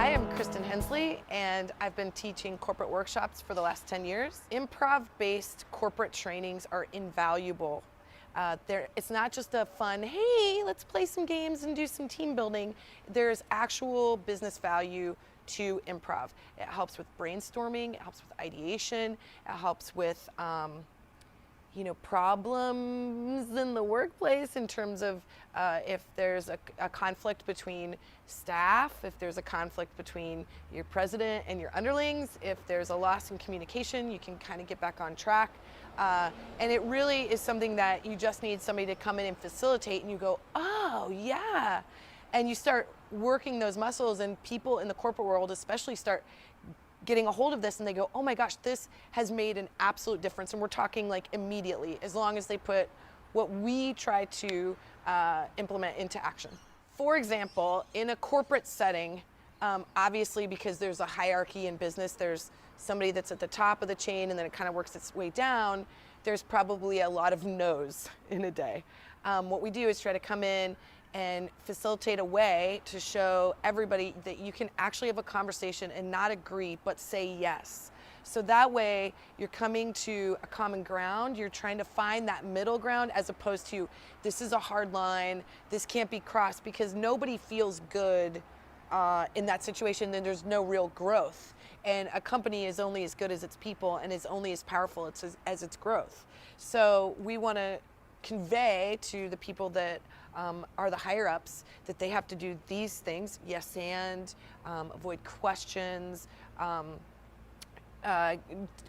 Hi, I'm Kristin Hensley, and I've been teaching corporate workshops for the last 10 years. Improv-based corporate trainings are invaluable. It's not just a fun, hey, let's play some games and do some team building. There's actual business value to improv. It helps with brainstorming, it helps with ideation, it helps with problems in the workplace in terms of if there's a conflict between staff, if there's a conflict between your president and your underlings, if there's a loss in communication, you can kind of get back on track. And it really is something that you just need somebody to come in and facilitate, and you go, oh yeah. And you start working those muscles, and people in the corporate world especially start getting a hold of this, and they go, oh my gosh, this has made an absolute difference. And we're talking like immediately, as long as they put what we try to implement into action. For example, in a corporate setting, obviously because there's a hierarchy in business, there's somebody that's at the top of the chain and then it kind of works its way down. There's probably a lot of no's in a day. What we do is try to come in and facilitate a way to show everybody that you can actually have a conversation and not agree, but say yes. So that way you're coming to a common ground, you're trying to find that middle ground, as opposed to this is a hard line, this can't be crossed, because nobody feels good in that situation. Then there's no real growth. And a company is only as good as its people, and is only as powerful as its growth. So we want to convey to the people that are the higher ups that they have to do these things: yes and, avoid questions,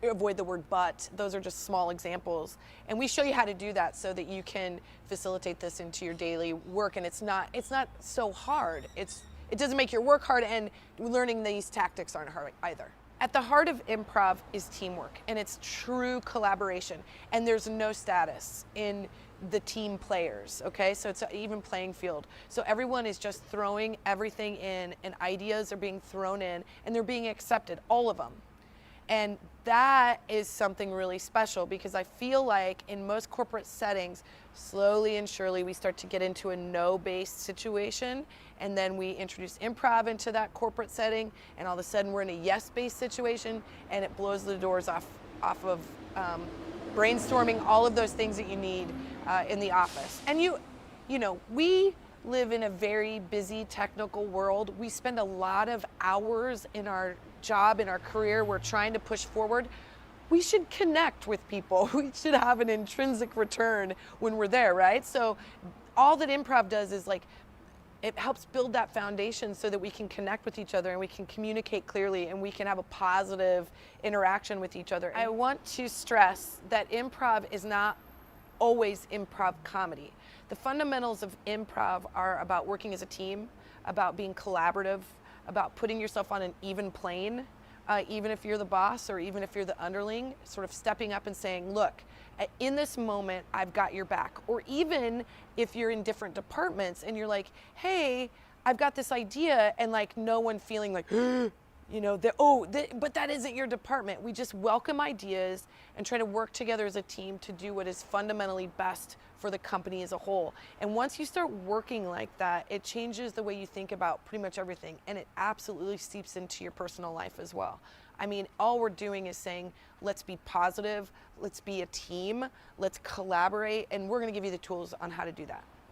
avoid the word but. Those are just small examples, and we show you how to do that so that you can facilitate this into your daily work. And it's not so hard. It doesn't make your work hard, and learning these tactics aren't hard either. At the heart of improv is teamwork, and it's true collaboration, and there's no status in the team players, okay? So it's an even playing field. So everyone is just throwing everything in, and ideas are being thrown in, and they're being accepted, all of them. And that is something really special, because I feel like in most corporate settings, slowly and surely we start to get into a no-based situation, and then we introduce improv into that corporate setting, and all of a sudden we're in a yes-based situation, and it blows the doors off of brainstorming, all of those things that you need in the office. And we live in a very busy technical world. We spend a lot of hours in our job, in our career. We're trying to push forward. We should connect with people. We should have an intrinsic return when we're there, right? So all that improv does is it helps build that foundation so that we can connect with each other, and we can communicate clearly, and we can have a positive interaction with each other. I want to stress that improv is not always improv comedy. The fundamentals of improv are about working as a team, about being collaborative, about putting yourself on an even plane, even if you're the boss or even if you're the underling, sort of stepping up and saying, look, in this moment, I've got your back. Or even if you're in different departments and you're like, hey, I've got this idea, and no one feeling like, but that isn't your department. We just welcome ideas and try to work together as a team to do what is fundamentally best for the company as a whole. And once you start working like that, it changes the way you think about pretty much everything, and it absolutely seeps into your personal life as well. I mean, all we're doing is saying, let's be positive, let's be a team, let's collaborate, and we're going to give you the tools on how to do that.